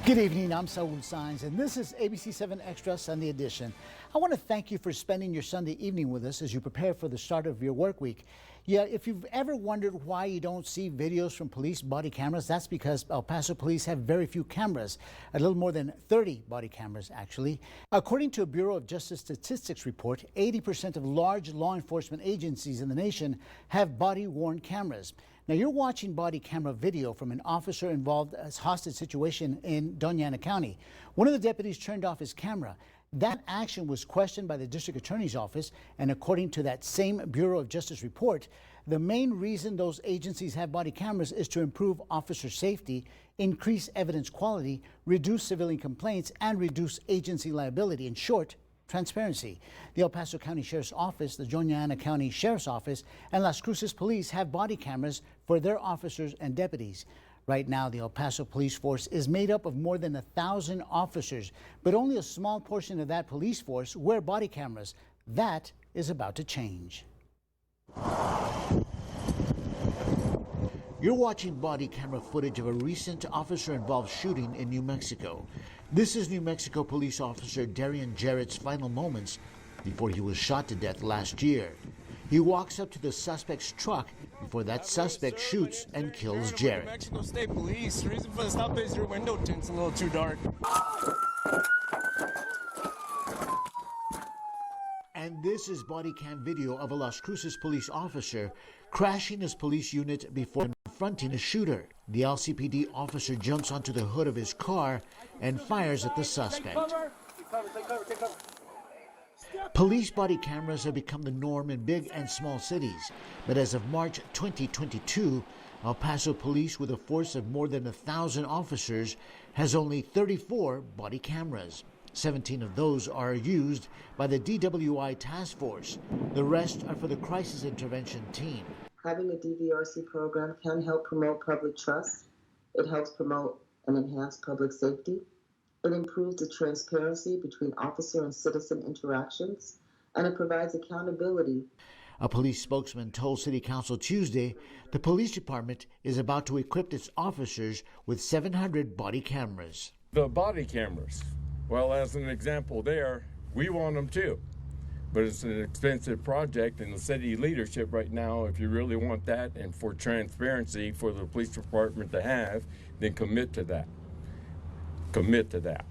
Good evening, I'm Saul Saenz, and this is ABC-7 Extra Sunday Edition. I want to thank you for spending your Sunday evening with us as you prepare for the start of your work week. Yeah, if you've ever wondered why you don't see videos from police body cameras, that's because El Paso police have very few cameras, a little more than 30 body cameras actually. According to a Bureau of Justice Statistics report, 80% of large law enforcement agencies in the nation have body-worn cameras. Now, you're watching body camera video from an officer involved in a hostage situation in Doña Ana County. One of the deputies turned off his camera. That action was questioned by the district attorney's office, and according to that same Bureau of Justice report, the main reason those agencies have body cameras is to improve officer safety, increase evidence quality, reduce civilian complaints, and reduce agency liability. In short, transparency. The El Paso County Sheriff's Office, the Doña Ana County Sheriff's Office, and Las Cruces Police have body cameras for their officers and deputies. Right now, the El Paso Police Force is made up of more than 1,000 officers, but only a small portion of that police force wear body cameras. That is about to change. You're watching body camera footage of a recent officer-involved shooting in New Mexico. This is New Mexico police officer Darian Jarrett's final moments before he was shot to death last year. He walks up to the suspect's truck before that suspect shoots and kills Jarrett. New Mexico State Police. The reason for the stop is your window tint's a little too dark. And this is body cam video of a Las Cruces police officer crashing his police unit before confronting a shooter. The LCPD officer jumps onto the hood of his car and fires at the suspect. Police body cameras have become the norm in big and small cities, but as of March 2022, El Paso Police, with a force of more than 1,000 officers, has only 34 body cameras. 17 of those are used by the DWI task force. The rest are for the crisis intervention team. Having a DVRC program can help promote public trust. It helps promote and enhance public safety. It improves the transparency between officer and citizen interactions, and it provides accountability. A police spokesman told City Council Tuesday the police department is about to equip its officers with 700 body cameras. The body cameras, well, as an example there, we want them too. But it's an expensive project, and the city leadership right now, if you really want that and for transparency for the police department to have, then commit to that. Commit to that.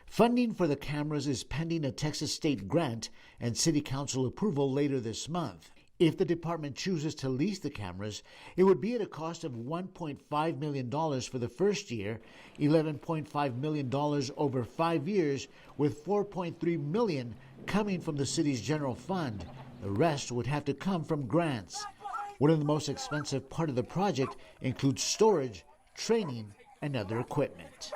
Funding for the cameras is pending a Texas state grant and city council approval later this month. If the department chooses to lease the cameras, it would be at a cost of $1.5 million for the first year, $11.5 million over 5 years, with $4.3 million coming from the city's general fund. The rest would have to come from grants. One of the most expensive part of the project includes storage, training, and other equipment.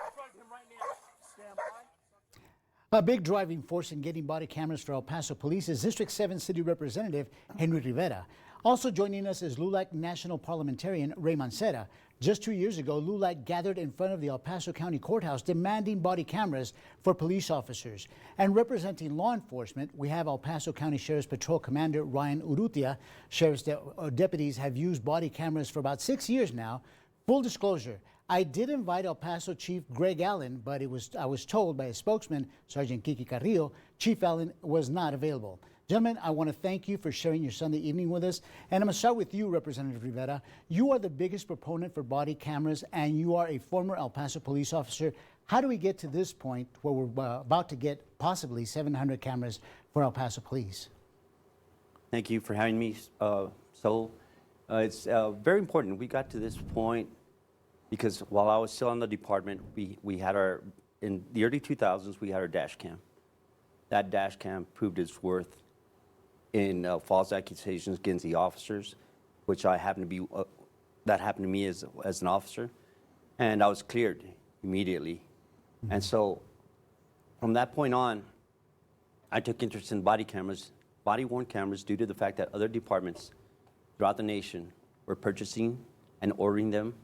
A big driving force in getting body cameras for El Paso Police is District 7 City Representative Henry Rivera. Also joining us is LULAC National Parliamentarian Ray Mancera. Just 2 years ago, LULAC gathered in front of the El Paso County Courthouse demanding body cameras for police officers. And representing law enforcement, we have El Paso County Sheriff's Patrol Commander Ryan Urrutia. Sheriff's deputies have used body cameras for about 6 years now. Full disclosure, I did invite El Paso Chief Greg Allen, but I was told by his spokesman, Sergeant Kiki Carrillo, Chief Allen was not available. Gentlemen, I want to thank you for sharing your Sunday evening with us. And I'm going to start with you, Representative Rivera. You are the biggest proponent for body cameras, and you are a former El Paso police officer. How do we get to this point where we're about to get possibly 700 cameras for El Paso Police? Thank you for having me, Saul. It's very important. We got to this point because while I was still on the department, we had in the early 2000s, we had our dash cam. That dash cam proved its worth in false accusations against the officers, which that happened to me as an officer, and I was cleared immediately. Mm-hmm. And so from that point on, I took interest in body cameras, body-worn cameras, due to the fact that other departments throughout the nation were purchasing and ordering them.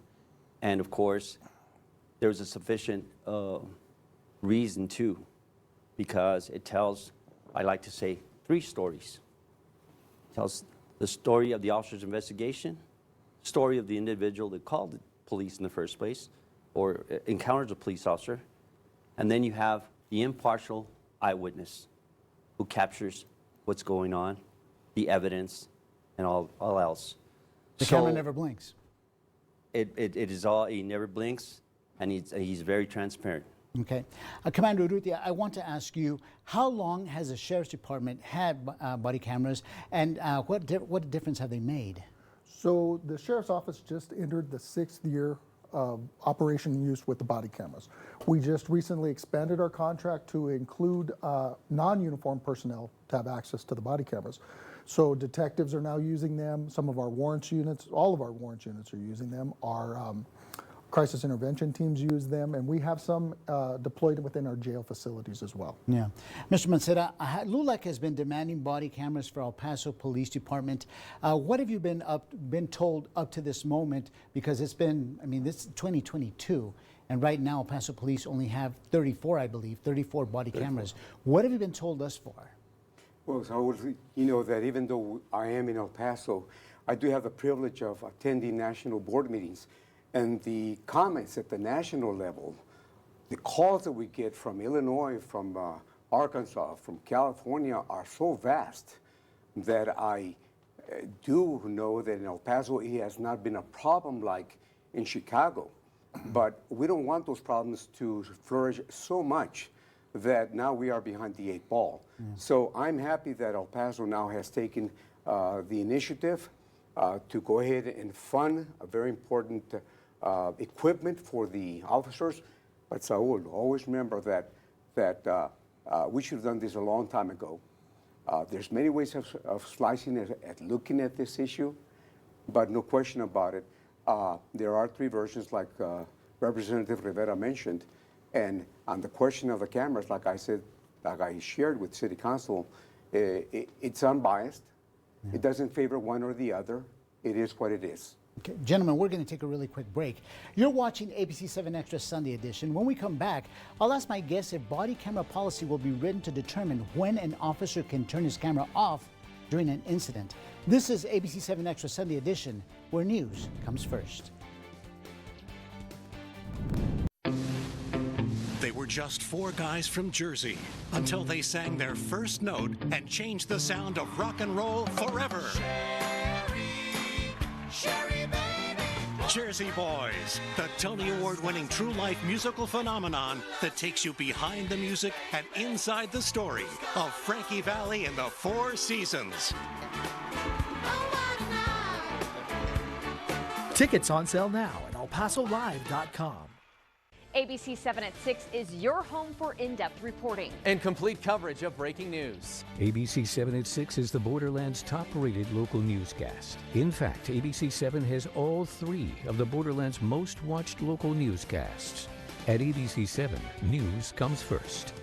And of course, there was a sufficient reason too, because it tells, I like to say, 3 stories. It tells the story of the officer's investigation, story of the individual that called the police in the first place, or encounters a police officer, And then you have the impartial eyewitness who captures what's going on, the evidence, and all else. The camera never blinks. It is all, he never blinks, and he's very transparent. Okay. Commander Urrutia, I want to ask you, how long has the Sheriff's Department had body cameras, and what difference have they made? So the Sheriff's Office just entered the 6th year of operation use with the body cameras. We just recently expanded our contract to include non-uniformed personnel to have access to the body cameras. So detectives are now using them, some of our warrants units, all of our warrants units are using them, our crisis intervention teams use them, and we have some deployed within our jail facilities as well. Yeah. Mr. Mancera, LULAC has been demanding body cameras for El Paso Police Department. What have you been told up to this moment? Because it's been, I mean, this is 2022, and right now El Paso Police only have 34, I believe, 34 body cameras. What have you been told thus far? Well, so you know that even though I am in El Paso, I do have the privilege of attending national board meetings. And the comments at the national level, the calls that we get from Illinois, from Arkansas, from California are so vast that I do know that in El Paso it has not been a problem like in Chicago. But we don't want those problems to flourish so much that now we are behind the 8 ball. So I'm happy that El Paso now has taken the initiative to go ahead and fund a very important equipment for the officers. But Saul, always remember that we should have done this a long time ago. There's many ways of slicing at looking at this issue, but no question about it. There are 3 versions, like Representative Rivera mentioned, and on the question of the cameras, like I said, like I shared with City Council, it's unbiased. It doesn't favor one or the other. It is what it is. Okay, gentlemen, we're going to take a really quick break. You're watching ABC-7 Extra Sunday Edition. When we come back, I'll ask my guests if body camera policy will be written to determine when an officer can turn his camera off during an incident. This is ABC-7 Extra Sunday Edition, where news comes first. They were just 4 guys from Jersey until they sang their first note and changed the sound of rock and roll forever. Sherry, baby. Jersey Boys, the Tony Award-winning true life musical phenomenon that takes you behind the music and inside the story of Frankie Valli and the 4 Seasons. Tickets on sale now at elpasolive.com. ABC-7 at 6 is your home for in-depth reporting and complete coverage of breaking news. ABC-7 at 6 is the Borderlands' top-rated local newscast. In fact, ABC-7 has all 3 of the Borderlands' most-watched local newscasts. At ABC-7, news comes first.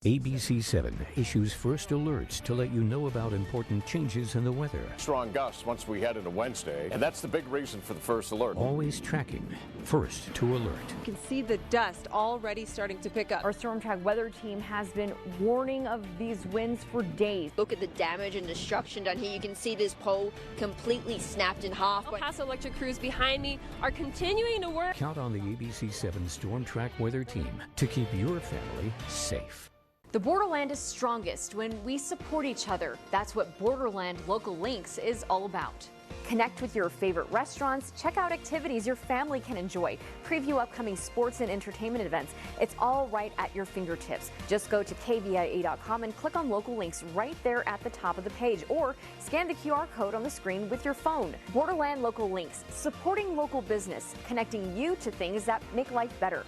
ABC-7 issues first alerts to let you know about important changes in the weather. Strong gusts once we head into Wednesday, and that's the big reason for the first alert. Always tracking, first to alert. You can see the dust already starting to pick up. Our Storm Track weather team has been warning of these winds for days. Look at the damage and destruction done here. You can see this pole completely snapped in half. El Paso electric crews behind me are continuing to work. Count on the ABC-7 Storm Track weather team to keep your family safe. The Borderland is strongest when we support each other. That's what Borderland Local Links is all about. Connect with your favorite restaurants, check out activities your family can enjoy, preview upcoming sports and entertainment events. It's all right at your fingertips. Just go to kvia.com and click on Local Links right there at the top of the page, or scan the QR code on the screen with your phone. Borderland Local Links, supporting local business, connecting you to things that make life better.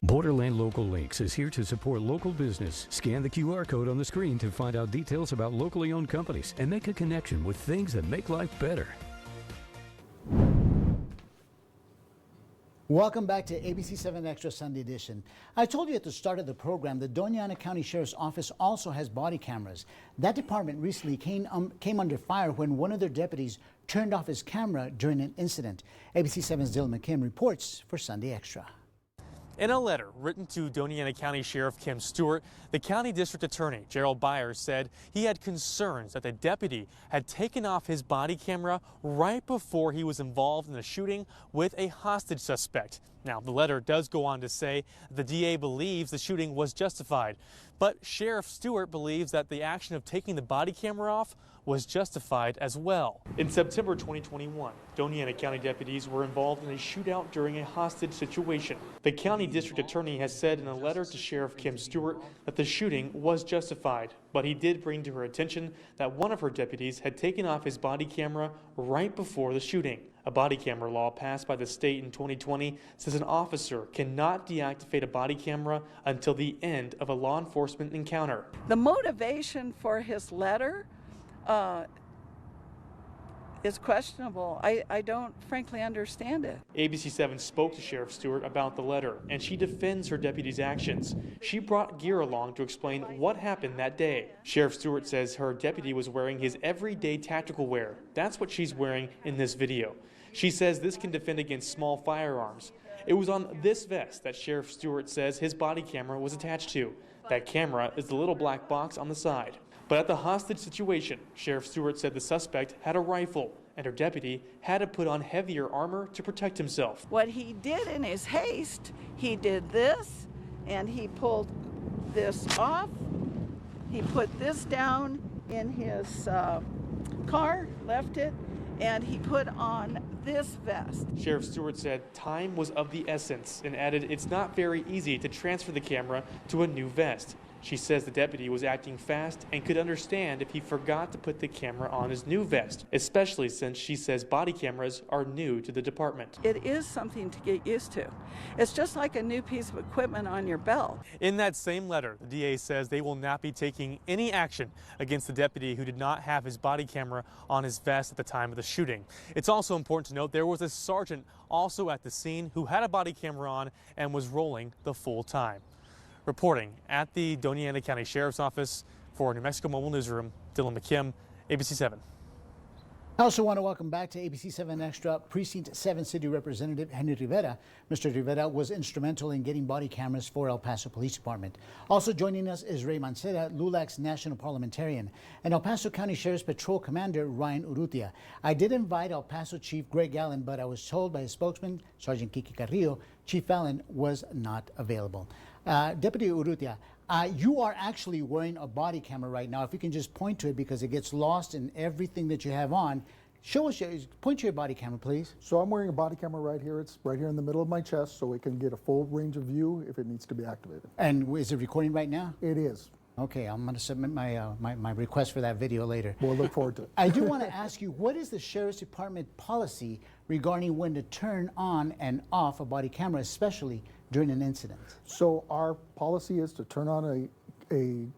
Borderland Local Links is here to support local business. Scan the QR code on the screen to find out details about locally owned companies and make a connection with things that make life better. Welcome back to ABC-7 Extra Sunday Edition. I told you at the start of the program that Doña Ana County Sheriff's Office also has body cameras. That department recently came under fire when one of their deputies turned off his camera during an incident. ABC-7's Dylan McKim reports for Sunday Extra. In a letter written to Doña County Sheriff Kim Stewart, the County District Attorney Gerald Byers said he had concerns that the deputy had taken off his body camera right before he was involved in a shooting with a hostage suspect. Now, the letter does go on to say the DA believes the shooting was justified, but Sheriff Stewart believes that the action of taking the body camera off was justified as well. In September 2021, Doña County deputies were involved in a shootout during a hostage situation. The county district attorney has said in a letter to Sheriff Kim Stewart that the shooting was justified, but he did bring to her attention that one of her deputies had taken off his body camera right before the shooting. A body camera law passed by the state in 2020 says an officer cannot deactivate a body camera until the end of a law enforcement encounter. The motivation for his letter is questionable. I don't frankly understand it. ABC-7 spoke to Sheriff Stewart about the letter, and she defends her deputy's actions. She brought gear along to explain what happened that day. Sheriff Stewart says her deputy was wearing his everyday tactical wear. That's what she's wearing in this video. She says this can defend against small firearms. It was on this vest that Sheriff Stewart says his body camera was attached to. That camera is the little black box on the side. But at the hostage situation, Sheriff Stewart said the suspect had a rifle and her deputy had to put on heavier armor to protect himself. What he did in his haste, he did this and he pulled this off. He put this down in his car, left it, and he put on this vest. Sheriff Stewart said time was of the essence and added it's not very easy to transfer the camera to a new vest. She says the deputy was acting fast and could understand if he forgot to put the camera on his new vest, especially since she says body cameras are new to the department. It is something to get used to. It's just like a new piece of equipment on your belt. In that same letter, the DA says they will not be taking any action against the deputy who did not have his body camera on his vest at the time of the shooting. It's also important to note there was a sergeant also at the scene who had a body camera on and was rolling the full time. Reporting at the Doña County Sheriff's Office for New Mexico Mobile Newsroom, Dylan McKim, ABC-7. I also want to welcome back to ABC-7 Extra Precinct 7 City Representative Henry Rivera. Mr. Rivera was instrumental in getting body cameras for El Paso Police Department. Also joining us is Ray Mancera, LULAC's national parliamentarian, and El Paso County Sheriff's Patrol Commander Ryan Urrutia. I did invite El Paso Chief Greg Allen, but I was told by his spokesman, Sergeant Kiki Carrillo, Chief Allen was not available. Deputy Urrutia, you are actually wearing a body camera right now. If you can just point to it because it gets lost in everything that you have on. Show us, point to your body camera, please. So I'm wearing a body camera right here. It's right here in the middle of my chest so it can get a full range of view if it needs to be activated. And is it recording right now? It is. Okay, I'm going to submit my request for that video later. We'll look forward to it. I do want to ask you, what is the Sheriff's Department policy regarding when to turn on and off a body camera, especially during an incident? So our policy is to turn on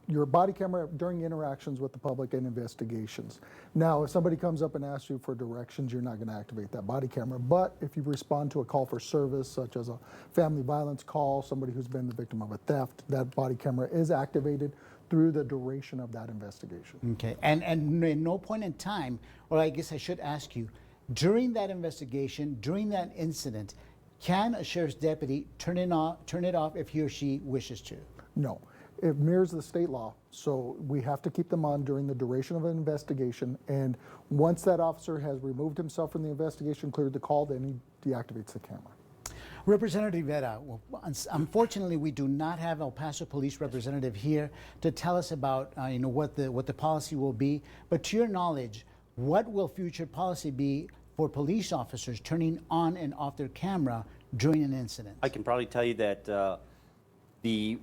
your body camera during interactions with the public and investigations. Now, if somebody comes up and asks you for directions, you're not going to activate that body camera. But if you respond to a call for service, such as a family violence call, somebody who's been the victim of a theft, that body camera is activated through the duration of that investigation. Okay, and in no point in time, or I guess I should ask you, during that investigation, during that incident, can a sheriff's deputy turn it off if he or she wishes to? No. It mirrors the state law, so we have to keep them on during the duration of an investigation, and once that officer has removed himself from the investigation, cleared the call, then he deactivates the camera. Representative Rivera, well, unfortunately, we do not have El Paso Police representative here to tell us about what the policy will be. But to your knowledge, what will future policy be for police officers turning on and off their camera during an incident? I can probably tell you that the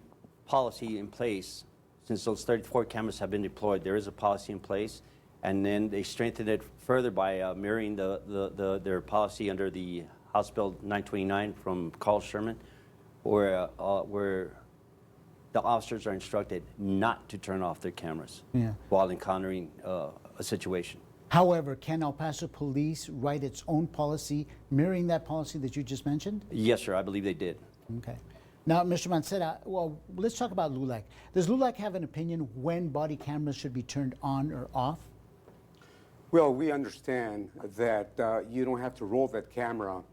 policy in place, since those 34 cameras have been deployed, there is a policy in place, and then they strengthened it further by mirroring their policy under the House Bill 929 from Carl Sherman, where the officers are instructed not to turn off their cameras while encountering a situation. However, can El Paso Police write its own policy mirroring that policy that you just mentioned? Yes, sir, I believe they did. Okay. Now, Mr. Mancera, well, let's talk about LULAC. Does LULAC have an opinion when body cameras should be turned on or off? Well, we understand that you don't have to roll that camera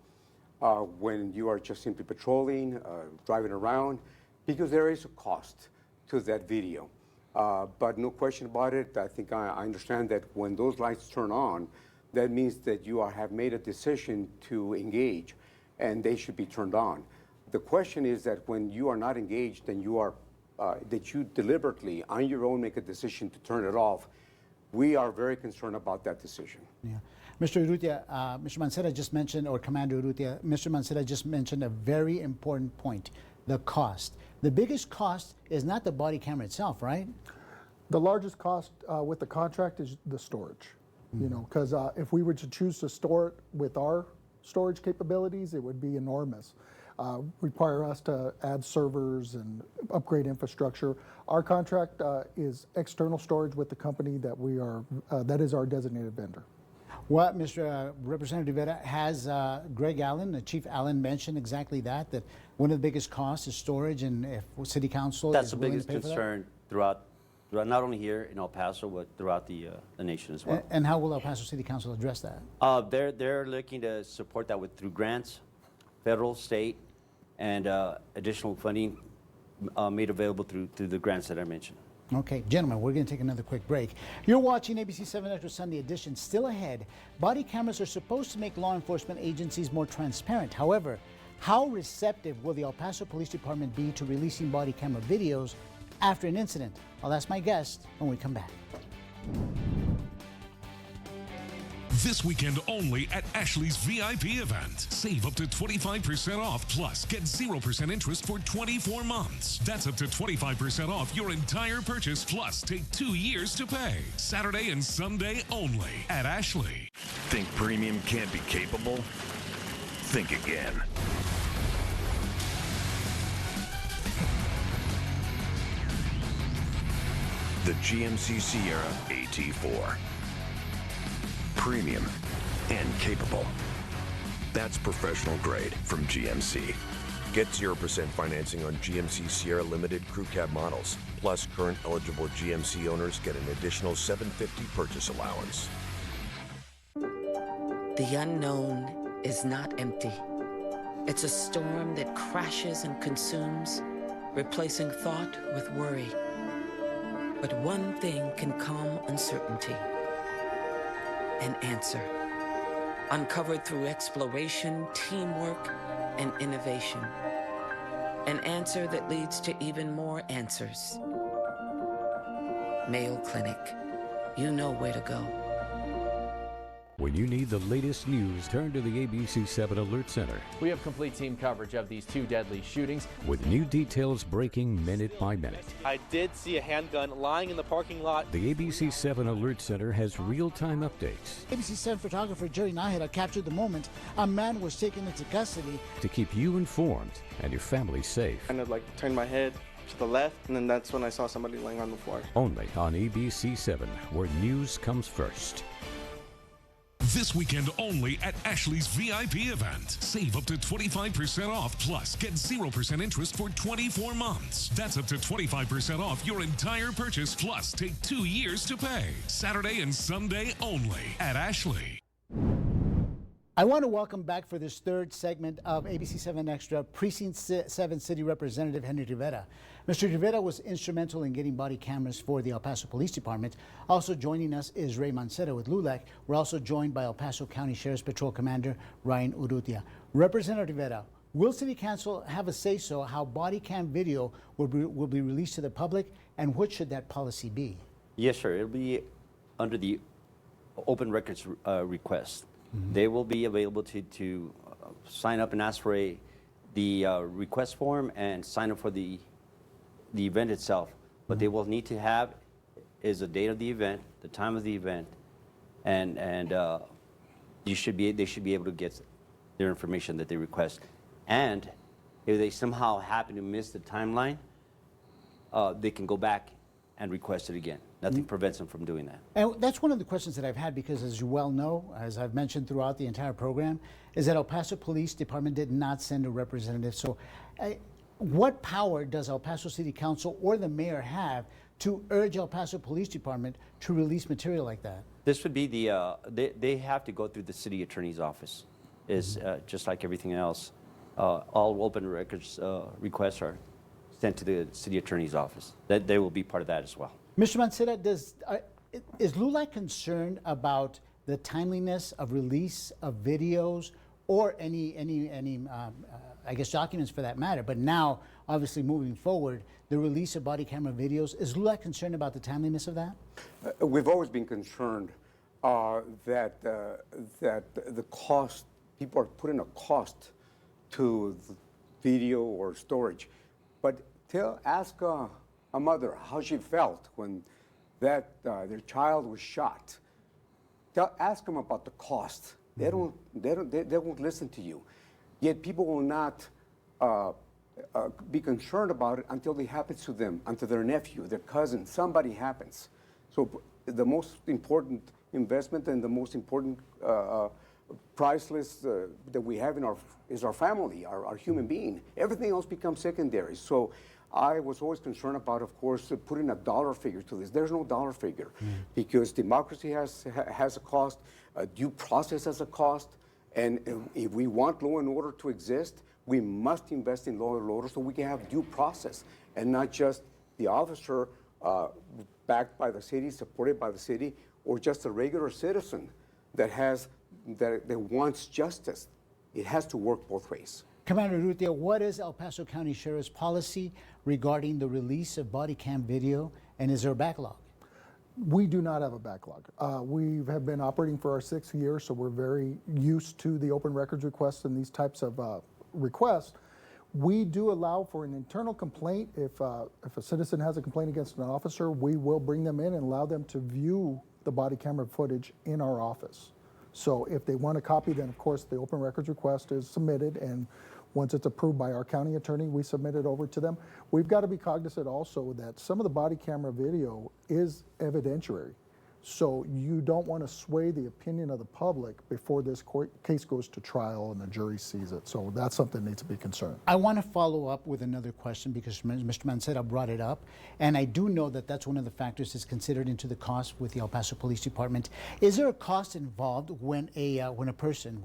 when you are just simply patrolling, driving around, because there is a cost to that video. But no question about it, I think I understand that when those lights turn on, that means that you have made a decision to engage, and they should be turned on. The question is that when you are not engaged and you are, that you deliberately, on your own, make a decision to turn it off, we are very concerned about that decision. Yeah. Mr. Urrutia, Mr. Mancera just mentioned, or Commander Urrutia, Mr. Mancera just mentioned a very important point, the cost. The biggest cost is not the body camera itself, right? The largest cost with the contract is the storage. You know, because if we were to choose to store it with our storage capabilities, it would be enormous. Require us to add servers and upgrade infrastructure. Our contract is external storage with the company that we are, that is our designated vendor. Well, Mr. Representative Rivera, has Greg Allen, Chief Allen, mentioned exactly that one of the biggest costs is storage, and if City Council That's is the willing biggest to pay for that? concern throughout, not only here in El Paso, but throughout the nation as well. And how will El Paso City Council address that? They're looking to support that through grants, federal, state, and additional funding made available through the grants that I mentioned. Okay, gentlemen, we're going to take another quick break. You're watching ABC-7 Extra Sunday Edition. Still ahead, body cameras are supposed to make law enforcement agencies more transparent. However, how receptive will the El Paso Police Department be to releasing body camera videos after an incident? I'll ask my guest when we come back. This weekend only at Ashley's VIP event. Save up to 25% off, plus get 0% interest for 24 months. That's up to 25% off your entire purchase, plus take 2 years to pay. Saturday and Sunday only at Ashley. Think premium can't be capable? Think again. The GMC Sierra AT4. Premium and capable. That's professional grade from GMC. Get 0% financing on GMC Sierra Limited Crew Cab models. Plus, current eligible GMC owners get an additional $750 purchase allowance. The unknown is not empty. It's a storm that crashes and consumes, replacing thought with worry. But one thing can calm uncertainty. An answer, uncovered through exploration, teamwork, and innovation. An answer that leads to even more answers. Mayo Clinic, you know where to go. When you need the latest news, turn to the ABC-7 Alert Center. We have complete team coverage of these 2 deadly shootings, with new details breaking minute by minute. I did see a handgun lying in the parking lot. The ABC-7 Alert Center has real-time updates. ABC-7 photographer Jerry Nahida captured the moment a man was taken into custody to keep you informed and your family safe. I kind of like turned my head to the left, and then that's when I saw somebody laying on the floor. Only on ABC-7, where news comes first. This weekend only at Ashley's VIP event. Save up to 25% off, plus get 0% interest for 24 months. That's up to 25% off your entire purchase, plus take 2 years to pay. Saturday and Sunday only at Ashley. I want to welcome back for this third segment of ABC-7 Extra Precinct 7 City Representative Henry Rivera. Mr. Rivera was instrumental in getting body cameras for the El Paso Police Department. Also joining us is Ray Mancera with LULAC. We're also joined by El Paso County Sheriff's Patrol Commander Ryan Urrutia. Representative Rivera, will City Council have a say-so how body cam video will be released to the public, and what should that policy be? Yes, sir. It'll be under the open records request. They will be available to sign up and ask for the request form and sign up for the event itself. What they will need to have is the date of the event, the time of the event, and they should be able to get their information that they request. And if they somehow happen to miss the timeline, they can go back and request it again. Nothing prevents them from doing that. And that's one of the questions that I've had, because as you well know, as I've mentioned throughout the entire program, is that El Paso Police Department did not send a representative. So what power does El Paso City Council or the mayor have to urge El Paso Police Department to release material like that? This would be they have to go through the city attorney's office. is just like everything else. All open records requests are sent to the city attorney's office. That they will be part of that as well. Mr. Mancera, is LULAC concerned about the timeliness of release of videos or any I guess documents for that matter? But now, obviously, moving forward, the release of body camera videos, is LULAC concerned about the timeliness of that? We've always been concerned that the cost, people are putting a cost to the video or storage. But ask a mother how she felt when their child was shot. Ask them about the cost. They won't listen to you. Yet people will not be concerned about it until it happens to them, until their nephew, their cousin, somebody happens. So the most important investment and the most important priceless that we have is our family, our human being. Everything else becomes secondary. So I was always concerned about, of course, putting a dollar figure to this. There's no dollar figure because democracy has a cost, due process has a cost, and if we want law and order to exist, we must invest in law and order so we can have due process and not just the officer backed by the city, supported by the city, or just a regular citizen that wants justice. It has to work both ways. Commander Urrutia, what is El Paso County Sheriff's policy regarding the release of body cam video, and is there a backlog? We do not have a backlog. We have been operating for our 6th year, so we're very used to the open records requests and these types of requests. We do allow for an internal complaint. If a citizen has a complaint against an officer, we will bring them in and allow them to view the body camera footage in our office. So if they want a copy, then of course the open records request is submitted, and once it's approved by our county attorney, we submit it over to them. We've got to be cognizant also that some of the body camera video is evidentiary. So you don't want to sway the opinion of the public before this case goes to trial and the jury sees it. So that's something that needs to be concerned. I want to follow up with another question because Mr. Mancera brought it up, and I do know that that's one of the factors that's considered into the cost with the El Paso Police Department. Is there a cost involved when a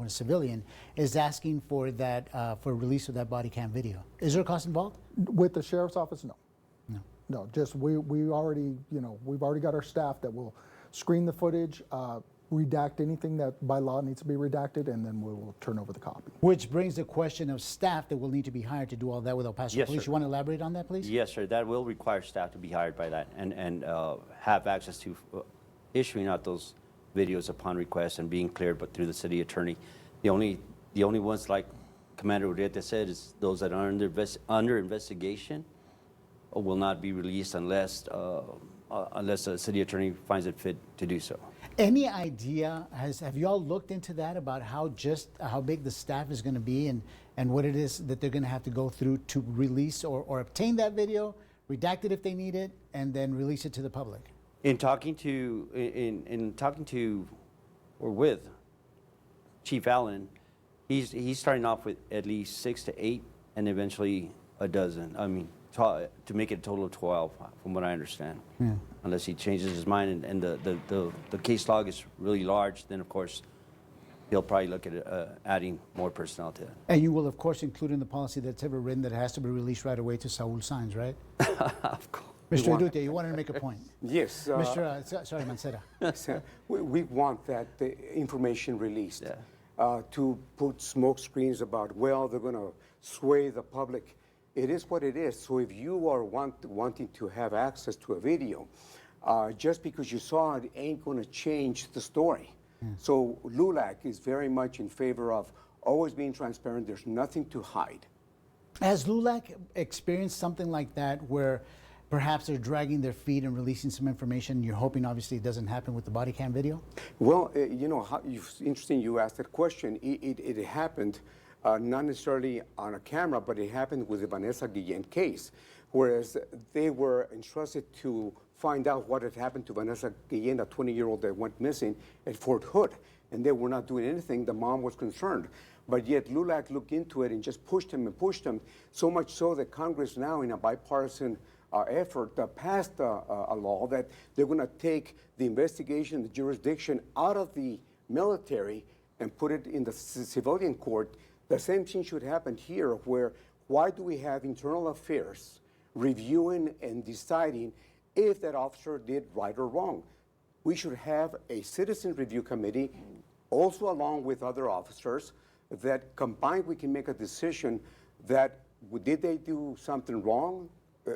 civilian is asking for that for release of that body cam video? Is there a cost involved? With the sheriff's office, no. No. Just we've already got our staff that will screen the footage, redact anything that by law needs to be redacted, and then we will turn over the copy. Which brings the question of staff that will need to be hired to do all that with El Paso Police. Sir. You want to elaborate on that, please? Yes, sir. That will require staff to be hired by that and have access to issuing out those videos upon request and being cleared, but through the city attorney. The only ones, like Commander Urrutia said, is those that are under investigation will not be released unless the city attorney finds it fit to do so. Any idea, have you all looked into that about how big the staff is going to be and what it is that they're going to have to go through to release or obtain that video, redact it if they need it, and then release it to the public? In talking with Chief Allen, he's starting off with at least 6 to 8 and eventually a dozen. I mean, to make it a total of 12, from what I understand. Yeah. Unless he changes his mind and the case log is really large, then of course he'll probably look at adding more personnel to it. And you will, of course, include in the policy that's ever written that it has to be released right away to Saul Saenz, right? Of course. Mr. Urrutia, you wanted to make a point. Yes. Sorry, Mancera. We want that information released. To put smoke screens about, well, they're going to sway the public. It is what it is. So if you are wanting to have access to a video, just because you saw it ain't going to change the story. So LULAC is very much in favor of always being transparent. There's nothing to hide. Has LULAC experienced something like that where perhaps they're dragging their feet and releasing some information? You're hoping, obviously, it doesn't happen with the body cam video? Well, interesting you asked that question. It happened. Not necessarily on a camera, but it happened with the Vanessa Guillen case, whereas they were entrusted to find out what had happened to Vanessa Guillen, a 20-year-old that went missing at Fort Hood, and they were not doing anything. The mom was concerned. But yet LULAC looked into it and just pushed them, so much so that Congress now, in a bipartisan effort, passed a law that they're going to take the investigation, the jurisdiction out of the military and put it in the civilian court, the same thing should happen here, where why do we have internal affairs reviewing and deciding if that officer did right or wrong? We should have a citizen review committee, also along with other officers, that combined we can make a decision that did they do something wrong?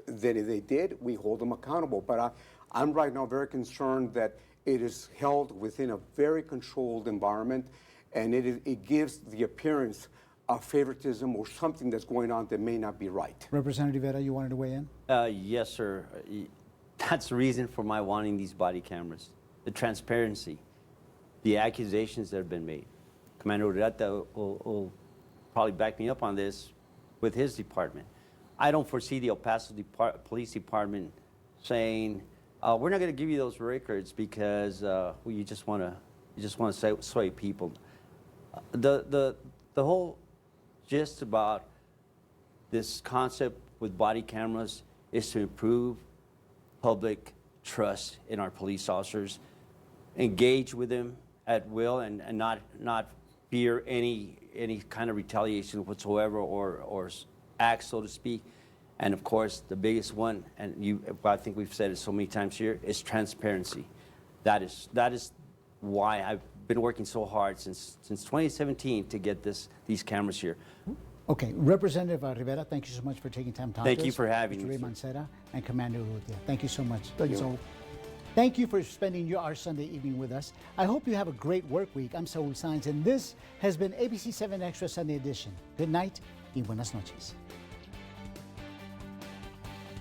Then if they did, we hold them accountable. But I'm right now very concerned that it is held within a very controlled environment, and it gives the appearance of favoritism or something that's going on that may not be right. Representative Vera, you wanted to weigh in? Yes, sir. That's the reason for my wanting these body cameras. The transparency, the accusations that have been made. Commander Ureta will probably back me up on this with his department. I don't foresee the El Paso Police Department saying, we're not going to give you those records because you just want to sway people. The whole gist about this concept with body cameras is to improve public trust in our police officers, engage with them at will, and not fear any kind of retaliation whatsoever or act, so to speak. And of course, the biggest one, and I think we've said it so many times here, is transparency. That is why I've been working so hard since 2017 to get these cameras here. Okay, Representative Rivera, thank you so much for taking time to talk to us. Thank you for having me. Mr. Ray Mancera and Commander Urrutia. Thank you so much. Thank you, Saul. Thank you for spending our Sunday evening with us. I hope you have a great work week. I'm Saul Saenz, and this has been ABC 7 Extra Sunday Edition. Good night y buenas noches.